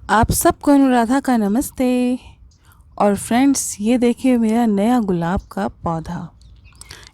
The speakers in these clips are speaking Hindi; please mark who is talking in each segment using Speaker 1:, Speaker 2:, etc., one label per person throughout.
Speaker 1: आप सबको अनुराधा का नमस्ते। और फ्रेंड्स, ये देखिए मेरा नया गुलाब का पौधा।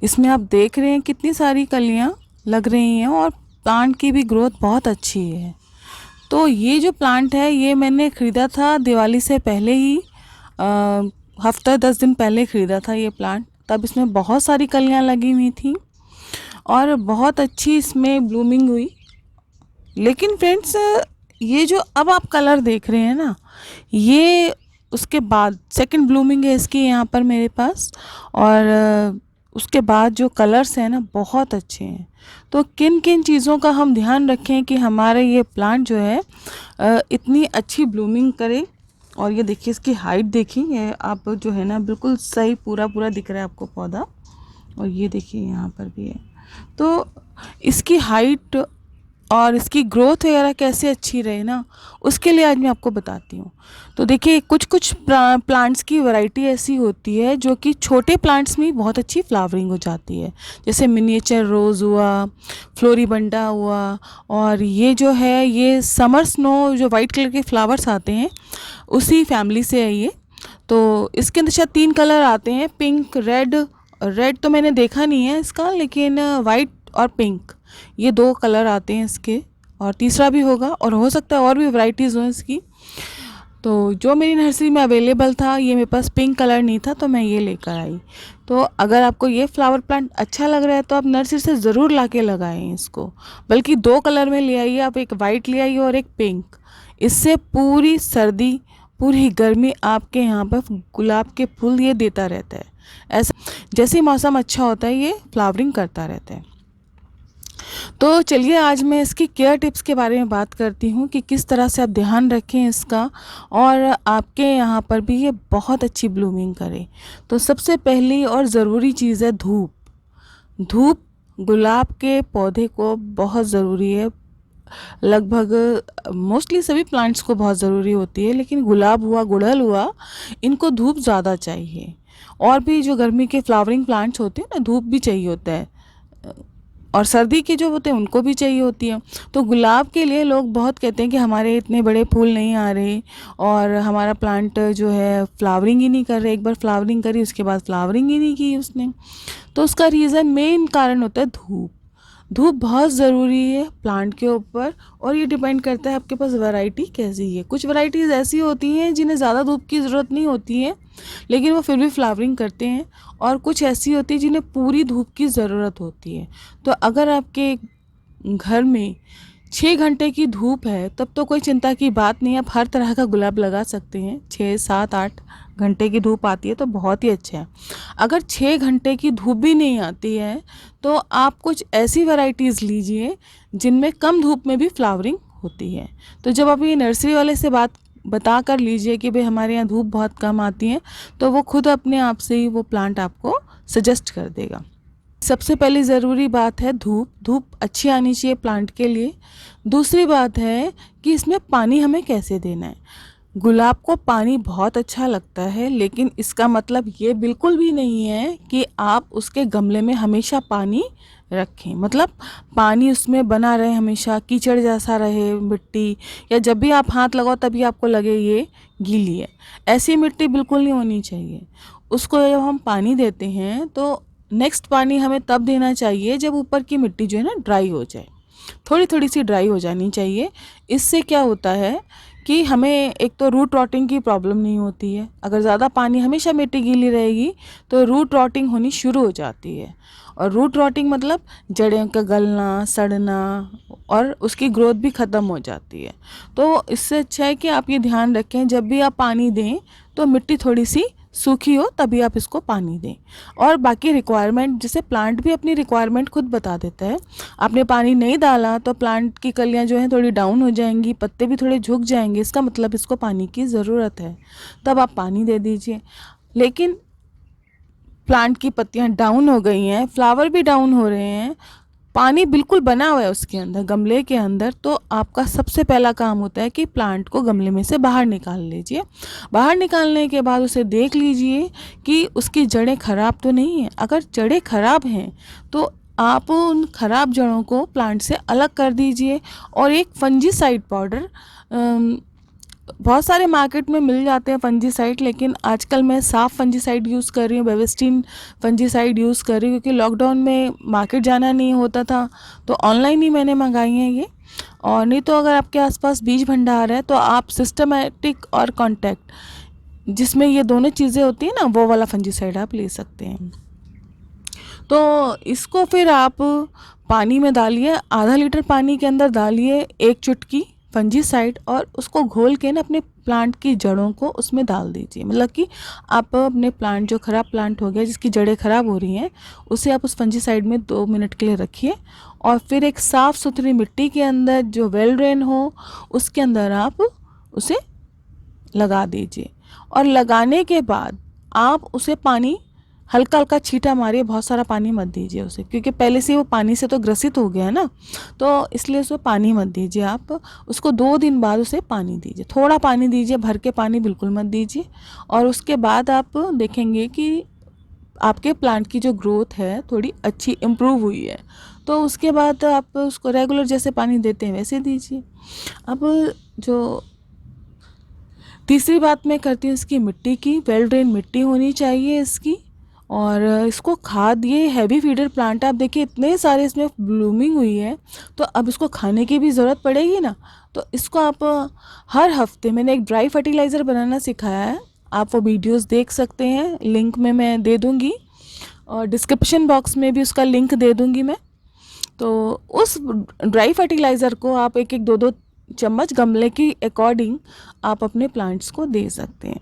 Speaker 1: इसमें आप देख रहे हैं कितनी सारी कलियां लग रही हैं और प्लांट की भी ग्रोथ बहुत अच्छी है। तो ये जो प्लांट है ये मैंने ख़रीदा था दिवाली से पहले ही, हफ्ता 10 दिन पहले ख़रीदा था ये प्लांट। तब इसमें बहुत सारी कलियां लगी हुई थी और बहुत अच्छी इसमें ब्लूमिंग हुई। लेकिन फ्रेंड्स, ये जो अब आप कलर देख रहे हैं ना, ये उसके बाद सेकंड ब्लूमिंग है इसकी यहाँ पर मेरे पास। और उसके बाद जो कलर्स हैं ना बहुत अच्छे हैं। तो किन किन चीज़ों का हम ध्यान रखें कि हमारे ये प्लांट जो है इतनी अच्छी ब्लूमिंग करे। और ये देखिए इसकी हाइट देखिए, ये आप जो है ना बिल्कुल सही पूरा पूरा दिख रहा है आपको पौधा। और ये देखिए यहाँ पर भी है। तो इसकी हाइट और इसकी ग्रोथ वगैरह कैसे अच्छी रहे ना, उसके लिए आज मैं आपको बताती हूँ। तो देखिए कुछ कुछ प्लांट्स की वैरायटी ऐसी होती है जो कि छोटे प्लांट्स में बहुत अच्छी फ्लावरिंग हो जाती है। जैसे मिनिएचर रोज़ हुआ, फ्लोरीबंडा हुआ, और ये जो है ये समर स्नो जो वाइट कलर के फ्लावर्स आते हैं उसी फैमिली से है ये। तो इसके अंदर शायद 3 कलर आते हैं, पिंक, रेड। रेड तो मैंने देखा नहीं है इसका, लेकिन वाइट और पिंक ये 2 कलर आते हैं इसके। और तीसरा भी होगा, और हो सकता है और भी वैरायटीज़ हों इसकी। तो जो मेरी नर्सरी में अवेलेबल था, ये मेरे पास पिंक कलर नहीं था तो मैं ये लेकर आई। तो अगर आपको ये फ्लावर प्लांट अच्छा लग रहा है तो आप नर्सरी से ज़रूर ला के लगाएँ इसको। बल्कि 2 कलर में ले आइए आप, एक वाइट ले आइए और एक पिंक। इससे पूरी सर्दी, पूरी गर्मी आपके यहाँ पर गुलाब के फूल ये देता रहता है। ऐसा जैसे ही मौसम अच्छा होता है ये फ्लावरिंग करता रहता है। तो चलिए आज मैं इसकी केयर टिप्स के बारे में बात करती हूँ कि किस तरह से आप ध्यान रखें इसका, और आपके यहाँ पर भी ये बहुत अच्छी ब्लूमिंग करे। तो सबसे पहली और ज़रूरी चीज़ है धूप। धूप गुलाब के पौधे को बहुत ज़रूरी है। लगभग मोस्टली सभी प्लांट्स को बहुत ज़रूरी होती है, लेकिन गुलाब हुआ, गुड़हल हुआ, इनको धूप ज़्यादा चाहिए। और भी जो गर्मी के फ्लावरिंग प्लांट्स होते हैं ना, धूप भी चाहिए होता है। और सर्दी के जो होते हैं उनको भी चाहिए होती है। तो गुलाब के लिए लोग बहुत कहते हैं कि हमारे इतने बड़े फूल नहीं आ रहे और हमारा प्लांट जो है फ्लावरिंग ही नहीं कर रहे। एक बार फ्लावरिंग करी उसके बाद फ्लावरिंग ही नहीं की उसने। तो उसका रीज़न, मेन कारण होता है धूप। धूप बहुत ज़रूरी है प्लांट के ऊपर, और ये डिपेंड करता है आपके पास वैरायटी कैसी है। कुछ वैरायटीज़ ऐसी होती हैं जिन्हें ज़्यादा धूप की ज़रूरत नहीं होती है, लेकिन वो फिर भी फ्लावरिंग करते हैं। और कुछ ऐसी होती है जिन्हें पूरी धूप की ज़रूरत होती है। तो अगर आपके घर में 6 घंटे की धूप है तब तो कोई चिंता की बात नहीं, आप हर तरह का गुलाब लगा सकते हैं। 6, 7, 8 घंटे की धूप आती है तो बहुत ही अच्छा है। अगर 6 घंटे की धूप भी नहीं आती है तो आप कुछ ऐसी वैरायटीज़ लीजिए जिनमें कम धूप में भी फ्लावरिंग होती है। तो जब आप ये नर्सरी वाले से बात बता कर लीजिए कि भाई हमारे यहाँ धूप बहुत कम आती है, तो वो खुद अपने आप से ही वो प्लांट आपको सजेस्ट कर देगा। सबसे पहली ज़रूरी बात है धूप। धूप अच्छी आनी चाहिए प्लांट के लिए। दूसरी बात है कि इसमें पानी हमें कैसे देना है। गुलाब को पानी बहुत अच्छा लगता है, लेकिन इसका मतलब ये बिल्कुल भी नहीं है कि आप उसके गमले में हमेशा पानी रखें। मतलब पानी उसमें बना रहे, हमेशा कीचड़ जैसा रहे मिट्टी, या जब भी आप हाथ लगाओ तभी आपको लगे ये गीली है। ऐसी मिट्टी बिल्कुल नहीं होनी चाहिए। उसको जब हम पानी देते हैं तो नेक्स्ट पानी हमें तब देना चाहिए जब ऊपर की मिट्टी जो है ना ड्राई हो जाए, थोड़ी थोड़ी सी ड्राई हो जानी चाहिए। इससे क्या होता है कि हमें एक तो रूट रॉटिंग की प्रॉब्लम नहीं होती है। अगर ज़्यादा पानी, हमेशा मिट्टी गीली रहेगी तो रूट रॉटिंग होनी शुरू हो जाती है। और रूट रॉटिंग मतलब जड़ें का गलना, सड़ना, और उसकी ग्रोथ भी ख़त्म हो जाती है। तो इससे अच्छा है कि आप ये ध्यान रखें जब भी आप पानी दें तो मिट्टी थोड़ी सी सूखी हो तभी आप इसको पानी दें। और बाकी रिक्वायरमेंट, जैसे प्लांट भी अपनी रिक्वायरमेंट खुद बता देता है। आपने पानी नहीं डाला तो प्लांट की कलियां जो हैं थोड़ी डाउन हो जाएंगी, पत्ते भी थोड़े झुक जाएंगे, इसका मतलब इसको पानी की ज़रूरत है, तब आप पानी दे दीजिए। लेकिन प्लांट की पत्तियां डाउन हो गई हैं, फ्लावर भी डाउन हो रहे हैं, पानी बिल्कुल बना हुआ है उसके अंदर, गमले के अंदर, तो आपका सबसे पहला काम होता है कि प्लांट को गमले में से बाहर निकाल लीजिए। बाहर निकालने के बाद उसे देख लीजिए कि उसकी जड़ें ख़राब तो नहीं हैं। अगर जड़ें ख़राब हैं तो आप उन ख़राब जड़ों को प्लांट से अलग कर दीजिए, और एक फंजीसाइड पाउडर बहुत सारे मार्केट में मिल जाते हैं फंजीसाइड, लेकिन आजकल मैं साफ फंजीसाइड यूज़ कर रही हूँ, बेविस्टिन फंजीसाइड यूज़ कर रही हूँ, क्योंकि लॉकडाउन में मार्केट जाना नहीं होता था तो ऑनलाइन ही मैंने मंगाई हैं ये। और नहीं तो अगर आपके आसपास बीज भंडार है तो आप सिस्टमेटिक और कॉन्टैक्ट, जिसमें ये दोनों चीज़ें होती हैं ना, वो वाला फंजीसाइड आप ले सकते हैं। तो इसको फिर आप पानी में डालिए, आधा लीटर पानी के अंदर डालिए 1 चुटकी फंजीसाइड, और उसको घोल के ना अपने प्लांट की जड़ों को उसमें डाल दीजिए। मतलब कि आप अपने प्लांट, जो ख़राब प्लांट हो गया जिसकी जड़ें ख़राब हो रही हैं, उसे आप उस फंजीसाइड में 2 मिनट के लिए रखिए, और फिर एक साफ़ सुथरी मिट्टी के अंदर जो वेल ड्रेन हो उसके अंदर आप उसे लगा दीजिए। और लगाने के बाद आप उसे पानी हल्का हल्का छींटा मारिए, बहुत सारा पानी मत दीजिए उसे, क्योंकि पहले से वो पानी से तो ग्रसित हो गया है ना, तो इसलिए उसमें पानी मत दीजिए। आप उसको 2 दिन बाद उसे पानी दीजिए, थोड़ा पानी दीजिए, भर के पानी बिल्कुल मत दीजिए। और उसके बाद आप देखेंगे कि आपके प्लांट की जो ग्रोथ है थोड़ी अच्छी इम्प्रूव हुई है। तो उसके बाद आप उसको रेगुलर जैसे पानी देते हैं वैसे दीजिए। अब जो तीसरी बात मैं करती हूँ इसकी मिट्टी की, वेल ड्रेन मिट्टी होनी चाहिए इसकी। और इसको खाद, ये हैवी फीडर प्लांट है, आप देखिए इतने सारे इसमें ब्लूमिंग हुई है, तो अब इसको खाने की भी ज़रूरत पड़ेगी ना। तो इसको आप हर हफ्ते, मैंने एक ड्राई फर्टिलाइज़र बनाना सिखाया है, आप वो वीडियोस देख सकते हैं, लिंक में मैं दे दूँगी, और डिस्क्रिप्शन बॉक्स में भी उसका लिंक दे दूँगी मैं। तो उस ड्राई फर्टिलाइज़र को आप 1-1 2-2 चम्मच गमले की अकॉर्डिंग आप अपने प्लांट्स को दे सकते हैं।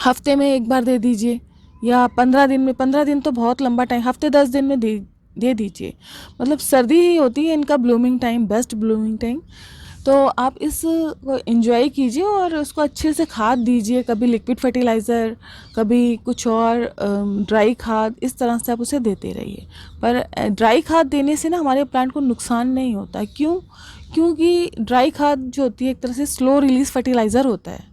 Speaker 1: हफ्ते में 1 बार दे दीजिए, या 15 दिन में, 15 दिन तो बहुत लंबा टाइम, हफ्ते 10 दिन में दे दीजिए। मतलब सर्दी ही होती है इनका blooming time, best blooming time. तो आप इसको एंजॉय कीजिए और उसको अच्छे से खाद दीजिए, कभी लिक्विड फर्टिलाइज़र, कभी कुछ और ड्राई खाद, इस तरह से आप उसे देते रहिए। पर ड्राई खाद देने से ना हमारे प्लांट को नुकसान नहीं होता। क्यों? क्योंकि ड्राई खाद जो होती है एक तरह से स्लो रिलीज़ फर्टिलाइज़र होता है,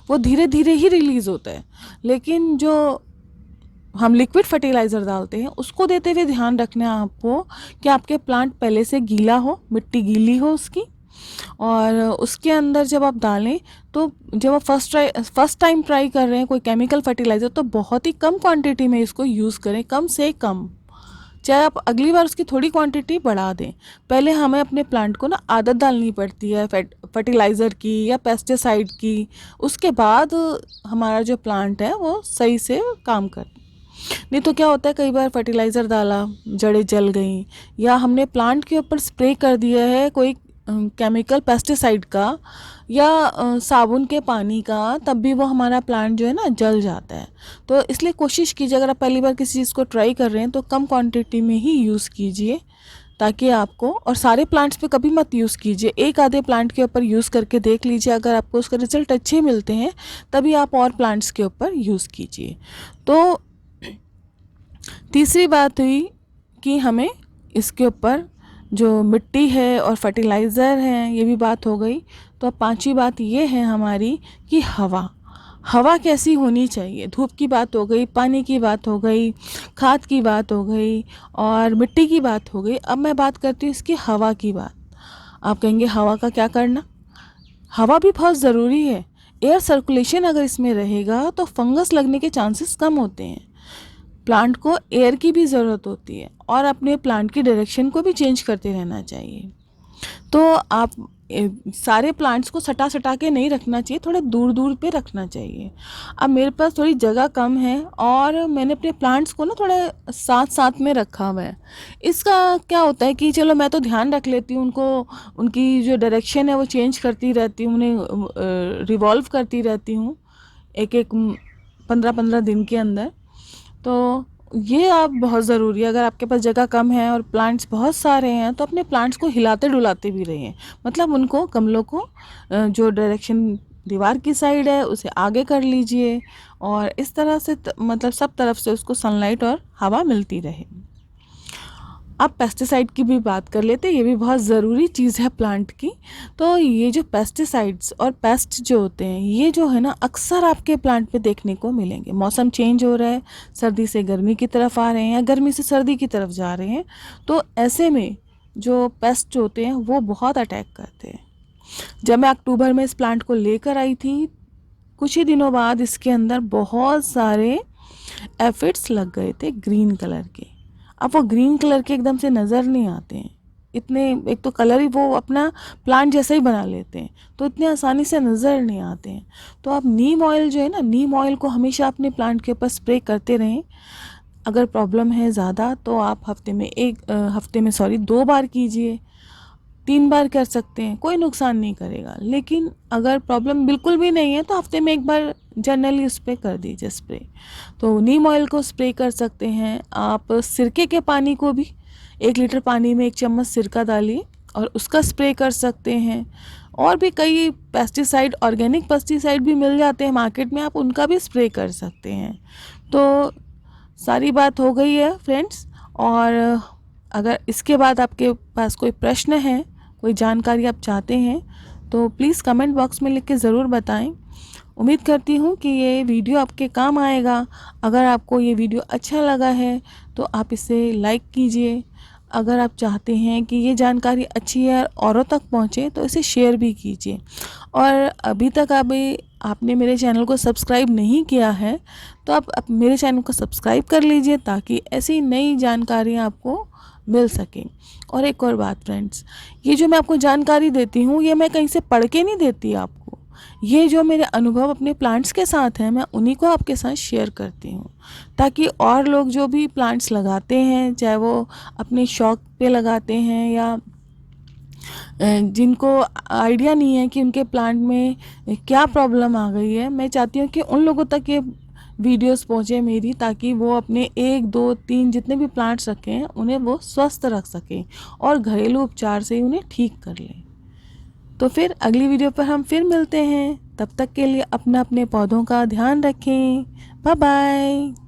Speaker 1: वो धीरे धीरे ही रिलीज़ होता है। लेकिन जो हम लिक्विड फर्टिलाइज़र डालते हैं उसको देते हुए ध्यान रखना है आपको कि आपके प्लांट पहले से गीला हो, मिट्टी गीली हो उसकी। और उसके अंदर जब आप डालें तो जब आप फर्स्ट टाइम ट्राई कर रहे हैं कोई केमिकल फर्टिलाइज़र, तो बहुत ही कम क्वांटिटी में इसको यूज़ करें, कम से कम। चाहे आप अगली बार उसकी थोड़ी क्वांटिटी बढ़ा दें। पहले हमें अपने प्लांट को ना आदत डालनी पड़ती है फर्टिलाइज़र की या पेस्टिसाइड की, उसके बाद हमारा जो प्लांट है वो सही से काम कर। नहीं तो क्या होता है, कई बार फर्टिलाइज़र डाला, जड़ें जल गई, या हमने प्लांट के ऊपर स्प्रे कर दिया है कोई केमिकल पेस्टिसाइड का या साबुन के पानी का, तब भी वो हमारा प्लांट जो है ना जल जाता है। तो इसलिए कोशिश कीजिए, अगर आप पहली बार किसी चीज़ को ट्राई कर रहे हैं तो कम क्वांटिटी में ही यूज़ कीजिए, ताकि आपको, और सारे प्लांट्स पे कभी मत यूज़ कीजिए, एक आधे प्लांट के ऊपर यूज़ करके देख लीजिए, अगर आपको उसका रिजल्ट अच्छे मिलते हैं तभी आप और प्लांट्स के ऊपर यूज़ कीजिए। तो तीसरी बात हुई कि हमें इसके ऊपर जो मिट्टी है और फर्टिलाइज़र है, ये भी बात हो गई। तो अब पांचवी बात ये है हमारी कि हवा कैसी होनी चाहिए। धूप की बात हो गई, पानी की बात हो गई, खाद की बात हो गई, और मिट्टी की बात हो गई। अब मैं बात करती हूँ इसकी हवा की बात। आप कहेंगे हवा का क्या करना? हवा भी बहुत ज़रूरी है। एयर सर्कुलेशन अगर इसमें रहेगा तो फंगस लगने के चांसेस कम होते हैं। प्लांट को एयर की भी ज़रूरत होती है, और अपने प्लांट की डायरेक्शन को भी चेंज करते रहना चाहिए। तो आप सारे प्लांट्स को सटा सटा के नहीं रखना चाहिए, थोड़े दूर दूर पे रखना चाहिए। अब मेरे पास थोड़ी जगह कम है और मैंने अपने प्लांट्स को ना थोड़े साथ साथ में रखा हुआ है। इसका क्या होता है कि चलो मैं तो ध्यान रख लेती हूँ उनको, उनकी जो डायरेक्शन है वो चेंज करती रहती हूँ, उन्हें रिवॉल्व करती रहती हूँ एक एक 15-15 दिन के अंदर। तो ये आप बहुत ज़रूरी है। अगर आपके पास जगह कम है और प्लांट्स बहुत सारे हैं तो अपने प्लांट्स को हिलाते डुलाते भी रहिए। मतलब उनको, गमलों को जो डायरेक्शन दीवार की साइड है उसे आगे कर लीजिए, और इस तरह से मतलब सब तरफ से उसको सनलाइट और हवा मिलती रहे। अब पेस्टिसाइड की भी बात कर लेते हैं, ये भी बहुत ज़रूरी चीज़ है प्लांट की। तो ये जो पेस्टिसाइड्स और पेस्ट जो होते हैं, ये जो है ना अक्सर आपके प्लांट पे देखने को मिलेंगे। मौसम चेंज हो रहा है, सर्दी से गर्मी की तरफ आ रहे हैं या गर्मी से सर्दी की तरफ जा रहे हैं, तो ऐसे में जो पेस्ट होते हैं वो बहुत अटैक करते हैं। जब मैं अक्टूबर में इस प्लांट को लेकर आई थी, कुछ ही दिनों बाद इसके अंदर बहुत सारे एफिड्स लग गए थे ग्रीन कलर के। अब वो ग्रीन कलर के एकदम से नज़र नहीं आते हैं इतने, एक तो कलर ही वो अपना प्लांट जैसा ही बना लेते हैं, तो इतने आसानी से नज़र नहीं आते हैं। तो आप नीम ऑयल जो है ना, नीम ऑयल को हमेशा अपने प्लांट के ऊपर स्प्रे करते रहें। अगर प्रॉब्लम है ज़्यादा तो आप हफ्ते में 2 बार कीजिए, 3 बार कर सकते हैं, कोई नुकसान नहीं करेगा। लेकिन अगर प्रॉब्लम बिल्कुल भी नहीं है तो हफ्ते में 1 बार जनरली उस पर कर दीजिए स्प्रे। तो नीम ऑयल को स्प्रे कर सकते हैं आप। सिरके के पानी को भी 1 लीटर पानी में 1 चम्मच सिरका डालिए और उसका स्प्रे कर सकते हैं। और भी कई पेस्टिसाइड, ऑर्गेनिक पेस्टिसाइड भी मिल जाते हैं मार्केट में, आप उनका भी स्प्रे कर सकते हैं। तो सारी बात हो गई है फ्रेंड्स। और अगर इसके बाद आपके पास कोई प्रश्न है, कोई जानकारी आप चाहते हैं, तो प्लीज़ कमेंट बॉक्स में लिख के ज़रूर बताएं। उम्मीद करती हूँ कि ये वीडियो आपके काम आएगा। अगर आपको ये वीडियो अच्छा लगा है तो आप इसे लाइक कीजिए। अगर आप चाहते हैं कि ये जानकारी अच्छी है और औरों तक पहुँचे तो इसे शेयर भी कीजिए। और अभी तक आपने मेरे चैनल को सब्सक्राइब नहीं किया है तो आप मेरे चैनल को सब्सक्राइब कर लीजिए ताकि ऐसी नई जानकारियाँ आपको मिल सके। और एक और बात फ्रेंड्स, ये जो मैं आपको जानकारी देती हूँ ये मैं कहीं से पढ़ के नहीं देती आपको। ये जो मेरे अनुभव अपने प्लांट्स के साथ हैं, मैं उन्हीं को आपके साथ शेयर करती हूँ ताकि और लोग जो भी प्लांट्स लगाते हैं, चाहे वो अपने शौक पे लगाते हैं या जिनको आइडिया नहीं है कि उनके प्लांट में क्या प्रॉब्लम आ गई है, मैं चाहती हूँ कि उन लोगों तक ये वीडियोस पहुँचे मेरी, ताकि वो अपने 1, 2, 3 जितने भी प्लांट्स रखे हैं उन्हें वो स्वस्थ रख सकें और घरेलू उपचार से ही उन्हें ठीक कर लें। तो फिर अगली वीडियो पर हम फिर मिलते हैं। तब तक के लिए अपने पौधों का ध्यान रखें। Bye bye.